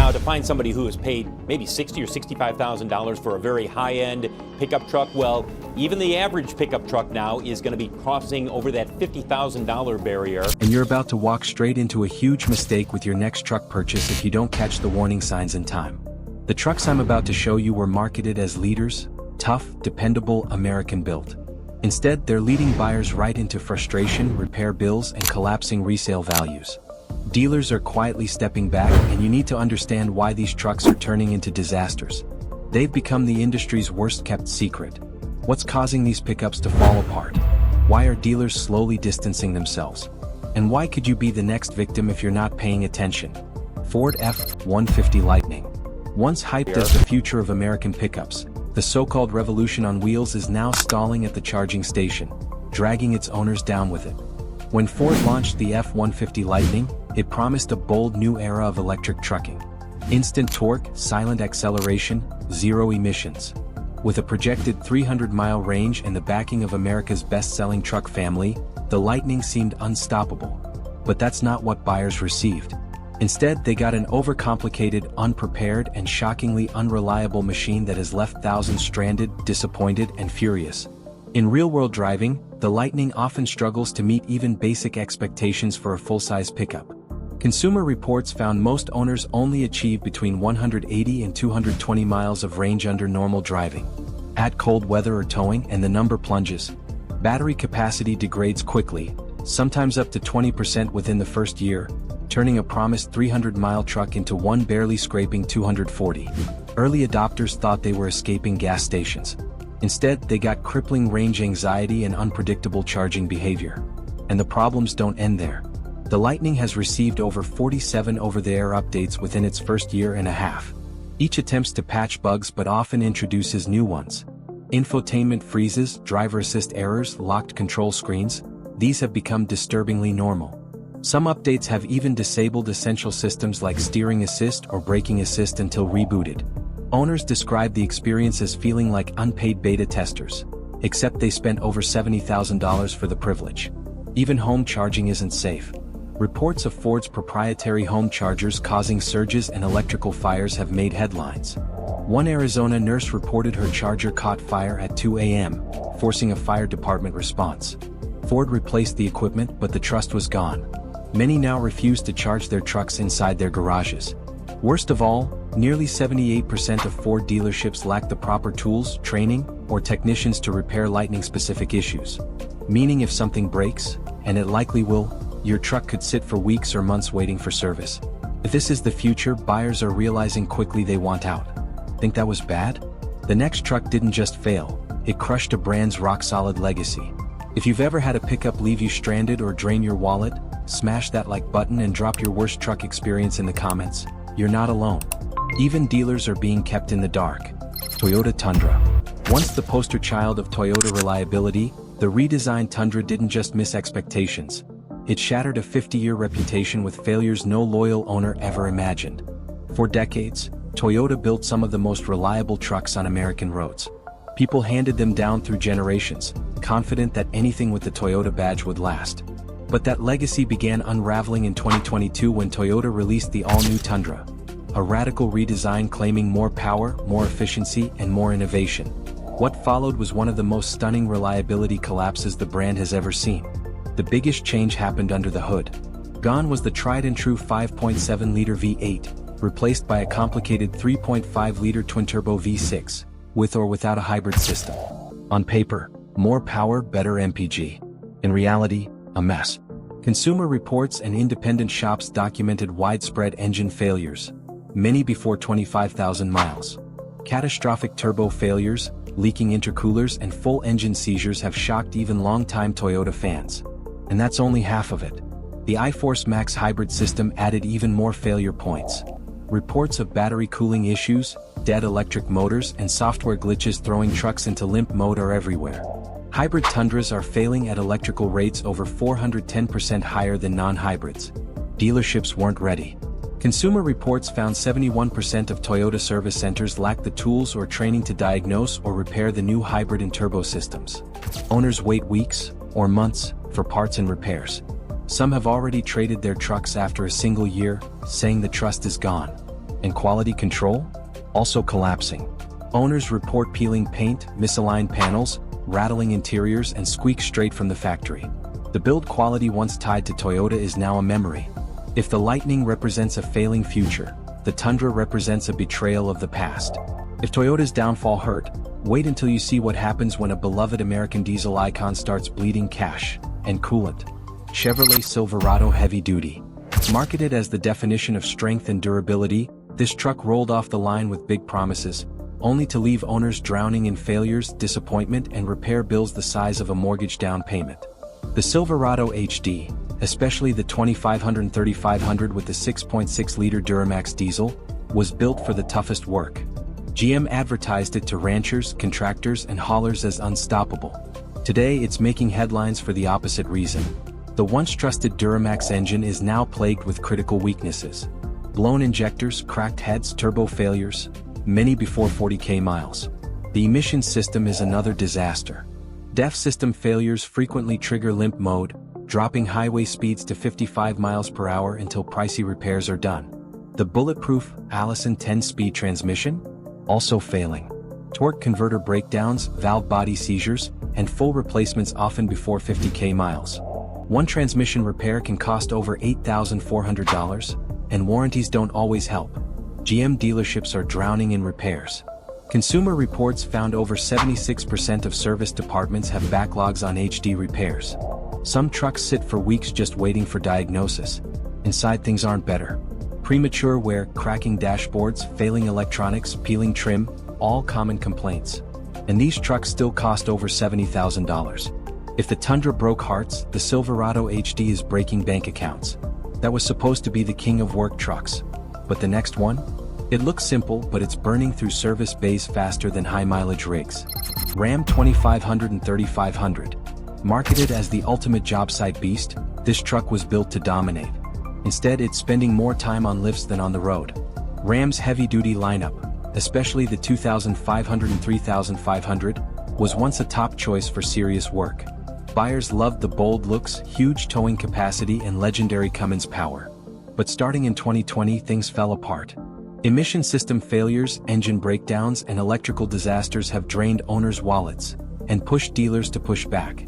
Now, to find somebody who has paid maybe $60,000 or $65,000 for a very high-end pickup truck, well, even the average pickup truck now is going to be crossing over that $50,000 barrier. And you're about to walk straight into a huge mistake with your next truck purchase if you don't catch the warning signs in time. The trucks I'm about to show you were marketed as leaders, tough, dependable, American-built. Instead, they're leading buyers right into frustration, repair bills, and collapsing resale values. Dealers are quietly stepping back, and you need to understand why these trucks are turning into disasters. They've become the industry's worst-kept secret. What's causing these pickups to fall apart? Why are dealers slowly distancing themselves? And why could you be the next victim if you're not paying attention? Ford F-150 Lightning. Once hyped as the future of American pickups, the so-called revolution on wheels is now stalling at the charging station, dragging its owners down with it. When Ford launched the F-150 Lightning, it promised a bold new era of electric trucking. Instant torque, silent acceleration, zero emissions. With a projected 300-mile range and the backing of America's best-selling truck family, the Lightning seemed unstoppable. But that's not what buyers received. Instead, they got an overcomplicated, unprepared, and shockingly unreliable machine that has left thousands stranded, disappointed, and furious. In real-world driving, the Lightning often struggles to meet even basic expectations for a full-size pickup. Consumer Reports found most owners only achieve between 180 and 220 miles of range under normal driving. Add cold weather or towing and the number plunges. Battery capacity degrades quickly, sometimes up to 20% within the first year, turning a promised 300-mile truck into one barely scraping 240. Early adopters thought they were escaping gas stations. Instead, they got crippling range anxiety and unpredictable charging behavior. And the problems don't end there. The Lightning has received over 47 over-the-air updates within its first year and a half. Each attempts to patch bugs but often introduces new ones. Infotainment freezes, driver assist errors, locked control screens, these have become disturbingly normal. Some updates have even disabled essential systems like steering assist or braking assist until rebooted. Owners describe the experience as feeling like unpaid beta testers, except they spent over $70,000 for the privilege. Even home charging isn't safe. Reports of Ford's proprietary home chargers causing surges and electrical fires have made headlines. One Arizona nurse reported her charger caught fire at 2 a.m., forcing a fire department response. Ford replaced the equipment, but the trust was gone. Many now refuse to charge their trucks inside their garages. Worst of all, nearly 78% of Ford dealerships lack the proper tools, training, or technicians to repair Lightning-specific issues. Meaning if something breaks, and it likely will, your truck could sit for weeks or months waiting for service. If this is the future, buyers are realizing quickly they want out. Think that was bad? The next truck didn't just fail, it crushed a brand's rock-solid legacy. If you've ever had a pickup leave you stranded or drain your wallet, smash that like button and drop your worst truck experience in the comments. You're not alone. Even dealers are being kept in the dark. Toyota Tundra. Once the poster child of Toyota reliability, the redesigned Tundra didn't just miss expectations. It shattered a 50-year reputation with failures no loyal owner ever imagined. For decades, Toyota built some of the most reliable trucks on American roads. People handed them down through generations, confident that anything with the Toyota badge would last. But that legacy began unraveling in 2022 when Toyota released the all-new Tundra. A radical redesign claiming more power, more efficiency, and more innovation. What followed was one of the most stunning reliability collapses the brand has ever seen. The biggest change happened under the hood. Gone was the tried-and-true 5.7-liter V8, replaced by a complicated 3.5-liter twin-turbo V6, with or without a hybrid system. On paper, more power, better MPG. In reality, a mess. Consumer Reports and independent shops documented widespread engine failures, many before 25,000 miles. Catastrophic turbo failures, leaking intercoolers, and full engine seizures have shocked even longtime Toyota fans. And that's only half of it. The iForce Max hybrid system added even more failure points. Reports of battery cooling issues, dead electric motors, and software glitches throwing trucks into limp mode are everywhere. Hybrid Tundras are failing at electrical rates over 410% higher than non-hybrids. Dealerships weren't ready. Consumer Reports found 71% of Toyota service centers lack the tools or training to diagnose or repair the new hybrid and turbo systems. Owners wait weeks, or months, for parts and repairs. Some have already traded their trucks after a single year, saying the trust is gone. And quality control? Also collapsing. Owners report peeling paint, misaligned panels, rattling interiors, and squeaks straight from the factory. The build quality once tied to Toyota is now a memory. If the Lightning represents a failing future, the Tundra represents a betrayal of the past. If Toyota's downfall hurt, wait until you see what happens when a beloved American diesel icon starts bleeding cash and coolant. Chevrolet Silverado Heavy Duty. Marketed as the definition of strength and durability, this truck rolled off the line with big promises, only to leave owners drowning in failures, disappointment, and repair bills the size of a mortgage down payment. The Silverado HD, especially the 2500 and 3500 with the 6.6-liter Duramax diesel, was built for the toughest work. GM advertised it to ranchers, contractors, and haulers as unstoppable. Today it's making headlines for the opposite reason. The once trusted Duramax engine is now plagued with critical weaknesses. Blown injectors, cracked heads, turbo failures, many before 40k miles. The emission system is another disaster. DEF system failures frequently trigger limp mode, dropping highway speeds to 55 miles per hour until pricey repairs are done. The bulletproof Allison 10-speed transmission? Also failing. Torque converter breakdowns, valve body seizures, and full replacements often before 50k miles. One transmission repair can cost over $8,400, and warranties don't always help. GM dealerships are drowning in repairs. Consumer Reports found over 76% of service departments have backlogs on HD repairs. Some trucks sit for weeks just waiting for diagnosis. Inside things aren't better. Premature wear, cracking dashboards, failing electronics, peeling trim, all common complaints. And these trucks still cost over $70,000. If the Tundra broke hearts, the Silverado HD is breaking bank accounts. That was supposed to be the king of work trucks. But the next one? It looks simple, but it's burning through service bays faster than high-mileage rigs. Ram 2500 and 3500. Marketed as the ultimate job site beast, this truck was built to dominate. Instead, it's spending more time on lifts than on the road. Ram's heavy-duty lineup, especially the 2500 and 3500, was once a top choice for serious work. Buyers loved the bold looks, huge towing capacity, and legendary Cummins power. But starting in 2020, things fell apart. Emission system failures, engine breakdowns, and electrical disasters have drained owners' wallets and pushed dealers to push back.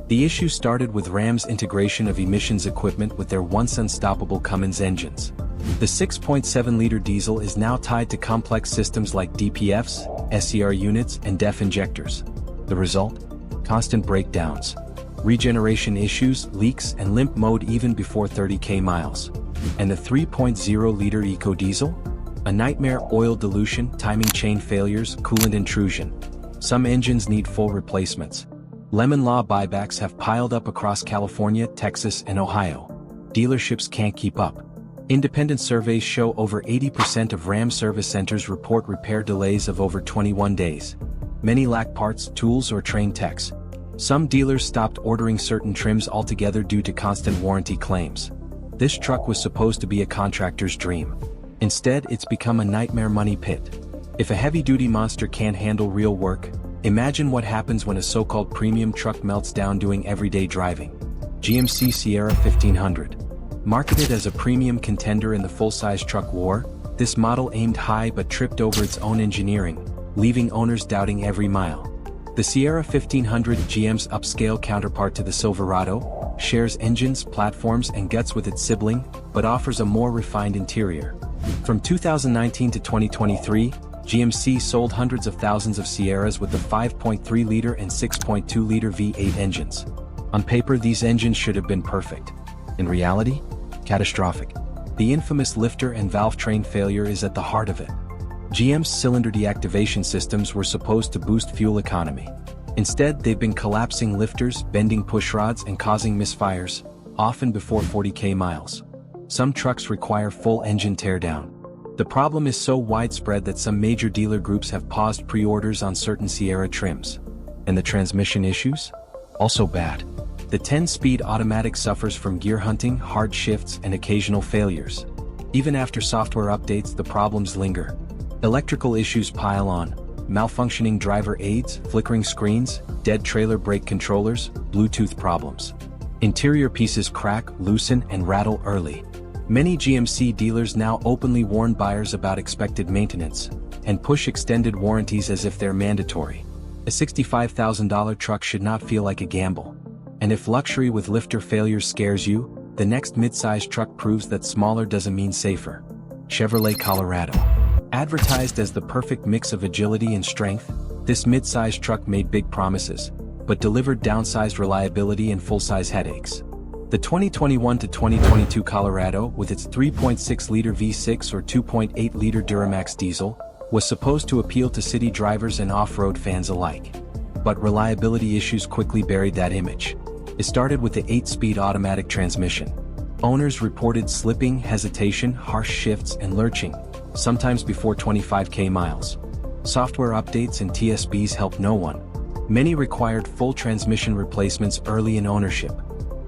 The issue started with Ram's integration of emissions equipment with their once unstoppable Cummins engines. The 6.7-liter diesel is now tied to complex systems like DPFs, SCR units, and DEF injectors. The result? Constant breakdowns, regeneration issues, leaks, and limp mode even before 30k miles. And the 3.0-liter eco-diesel? A nightmare: oil dilution, timing chain failures, coolant intrusion. Some engines need full replacements. Lemon law buybacks have piled up across California, Texas, and Ohio. Dealerships can't keep up. Independent surveys show over 80% of Ram service centers report repair delays of over 21 days. Many lack parts, tools, or trained techs. Some dealers stopped ordering certain trims altogether due to constant warranty claims. This truck was supposed to be a contractor's dream. Instead, it's become a nightmare money pit. If a heavy-duty monster can't handle real work, imagine what happens when a so-called premium truck melts down doing everyday driving. GMC Sierra 1500. Marketed as a premium contender in the full-size truck war, this model aimed high but tripped over its own engineering, leaving owners doubting every mile. The Sierra 1500, GM's upscale counterpart to the Silverado, shares engines, platforms, and guts with its sibling, but offers a more refined interior. From 2019 to 2023, GMC sold hundreds of thousands of Sierras with the 5.3-liter and 6.2-liter V8 engines. On paper, these engines should have been perfect. In reality, catastrophic. The infamous lifter and valve train failure is at the heart of it. GM's cylinder deactivation systems were supposed to boost fuel economy. Instead, they've been collapsing lifters, bending pushrods, and causing misfires, often before 40k miles. Some trucks require full engine teardown. The problem is so widespread that some major dealer groups have paused pre-orders on certain Sierra trims. And the transmission issues? Also bad. The 10-speed automatic suffers from gear hunting, hard shifts, and occasional failures. Even after software updates, the problems linger. Electrical issues pile on: malfunctioning driver aids, flickering screens, dead trailer brake controllers, Bluetooth problems. Interior pieces crack, loosen, and rattle early. Many GMC dealers now openly warn buyers about expected maintenance and push extended warranties as if they're mandatory. A $65,000 truck should not feel like a gamble. And if luxury with lifter failures scares you, the next mid-size truck proves that smaller doesn't mean safer. Chevrolet Colorado. Advertised as the perfect mix of agility and strength, this mid-size truck made big promises, but delivered downsized reliability and full-size headaches. The 2021 to 2022 Colorado, with its 3.6-liter V6 or 2.8-liter Duramax diesel, was supposed to appeal to city drivers and off-road fans alike. But reliability issues quickly buried that image. It started with the 8-speed automatic transmission. Owners reported slipping, hesitation, harsh shifts, and lurching, sometimes before 25,000 miles. Software updates and TSBs helped no one. Many required full transmission replacements early in ownership.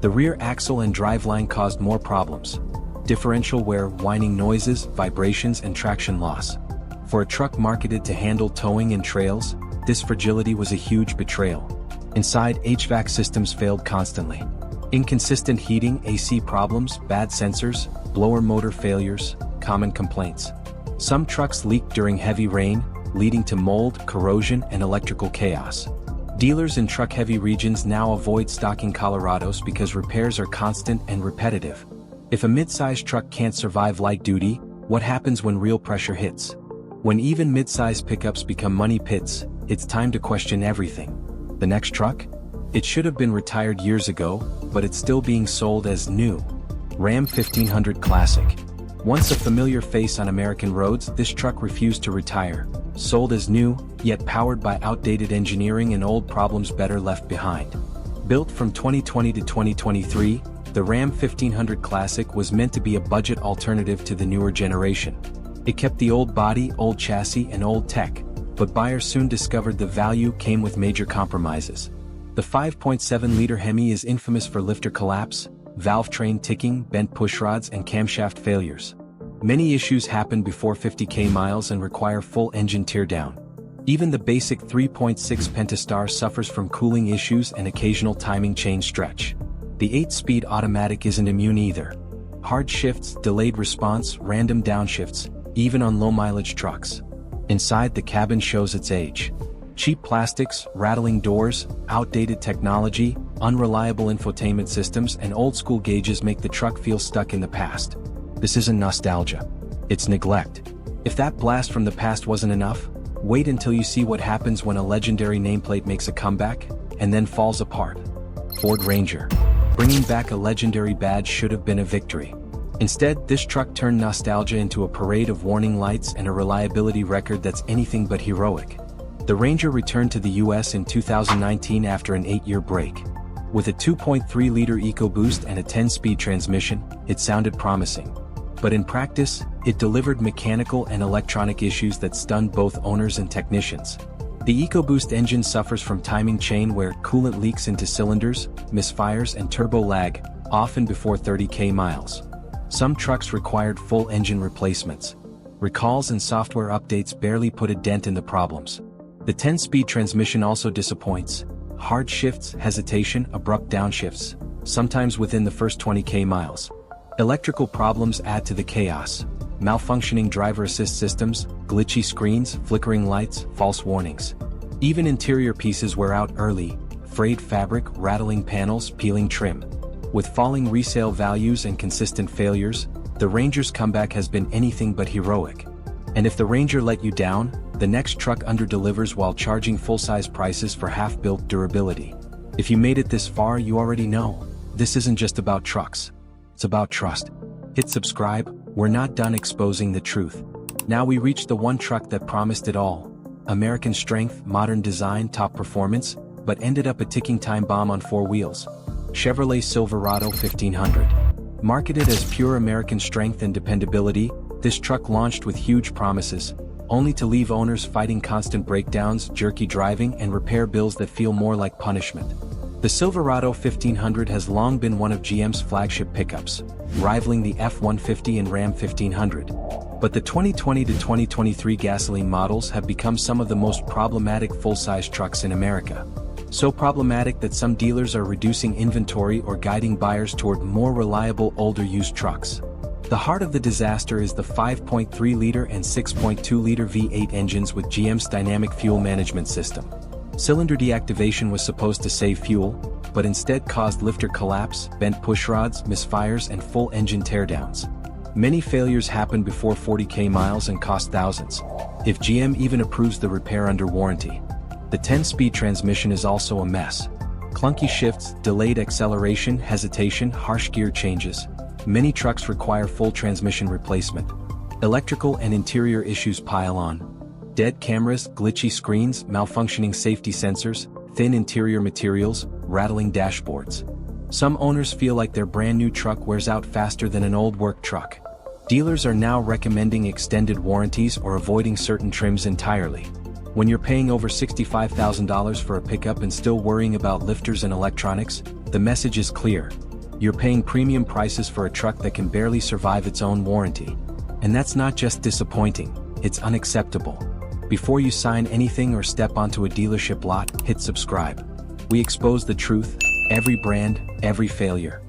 The rear axle and driveline caused more problems. Differential wear, whining noises, vibrations, and traction loss. For a truck marketed to handle towing and trails, this fragility was a huge betrayal. Inside, HVAC systems failed constantly. Inconsistent heating, AC problems, bad sensors, blower motor failures, common complaints. Some trucks leaked during heavy rain, leading to mold, corrosion, and electrical chaos. Dealers in truck-heavy regions now avoid stocking Colorados because repairs are constant and repetitive. If a mid-size truck can't survive light duty, what happens when real pressure hits? When even mid-size pickups become money pits, it's time to question everything. The next truck? It should have been retired years ago, but it's still being sold as new. Ram 1500 Classic. Once a familiar face on American roads, this truck refused to retire. Sold as new, yet powered by outdated engineering and old problems better left behind. Built from 2020 to 2023, the Ram 1500 Classic was meant to be a budget alternative to the newer generation. It kept the old body, old chassis, and old tech, but buyers soon discovered the value came with major compromises. The 5.7-liter Hemi is infamous for lifter collapse, valve train ticking, bent pushrods, and camshaft failures. Many issues happen before 50,000 miles and require full engine teardown. Even the basic 3.6 Pentastar suffers from cooling issues and occasional timing chain stretch. The 8-speed automatic isn't immune either. Hard shifts, delayed response, random downshifts, even on low-mileage trucks. Inside, the cabin shows its age. Cheap plastics, rattling doors, outdated technology, unreliable infotainment systems, and old-school gauges make the truck feel stuck in the past. This isn't nostalgia. It's neglect. If that blast from the past wasn't enough, wait until you see what happens when a legendary nameplate makes a comeback, and then falls apart. Ford Ranger. Bringing back a legendary badge should have been a victory. Instead, this truck turned nostalgia into a parade of warning lights and a reliability record that's anything but heroic. The Ranger returned to the US in 2019 after an 8-year break. With a 2.3-liter EcoBoost and a 10-speed transmission, it sounded promising. But in practice, it delivered mechanical and electronic issues that stunned both owners and technicians. The EcoBoost engine suffers from timing chain where coolant leaks into cylinders, misfires, and turbo lag, often before 30,000 miles. Some trucks required full engine replacements. Recalls and software updates barely put a dent in the problems. The 10-speed transmission also disappoints. Hard shifts, hesitation, abrupt downshifts, sometimes within the first 20,000 miles. Electrical problems add to the chaos. Malfunctioning driver assist systems, glitchy screens, flickering lights, false warnings. Even interior pieces wear out early, frayed fabric, rattling panels, peeling trim. With falling resale values and consistent failures, the Ranger's comeback has been anything but heroic. And if the Ranger let you down, the next truck underdelivers while charging full-size prices for half-built durability. If you made it this far, you already know. This isn't just about trucks. It's about trust. Hit subscribe. We're not done exposing the truth. Now we reach the one truck that promised it all. American strength, modern design, top performance, but ended up a ticking time bomb on 4 wheels. Chevrolet Silverado 1500. Marketed as pure American strength and dependability, this truck launched with huge promises, only to leave owners fighting constant breakdowns, jerky driving, and repair bills that feel more like punishment. The Silverado 1500 has long been one of GM's flagship pickups, rivaling the F-150 and Ram 1500. But the 2020 to 2023 gasoline models have become some of the most problematic full-size trucks in America. So problematic that some dealers are reducing inventory or guiding buyers toward more reliable older used trucks. The heart of the disaster is the 5.3-liter and 6.2-liter V8 engines with GM's dynamic fuel management system. Cylinder deactivation was supposed to save fuel, but instead caused lifter collapse, bent pushrods, misfires, and full engine teardowns. Many failures happen before 40k miles and cost thousands, if GM even approves the repair under warranty. The 10-speed transmission is also a mess. Clunky shifts, delayed acceleration, hesitation, harsh gear changes. Many trucks require full transmission replacement. Electrical and interior issues pile on. Dead cameras, glitchy screens, malfunctioning safety sensors, thin interior materials, rattling dashboards. Some owners feel like their brand new truck wears out faster than an old work truck. Dealers are now recommending extended warranties or avoiding certain trims entirely. When you're paying over $65,000 for a pickup and still worrying about lifters and electronics, the message is clear. You're paying premium prices for a truck that can barely survive its own warranty. And that's not just disappointing, it's unacceptable. Before you sign anything or step onto a dealership lot, hit subscribe. We expose the truth, every brand, every failure.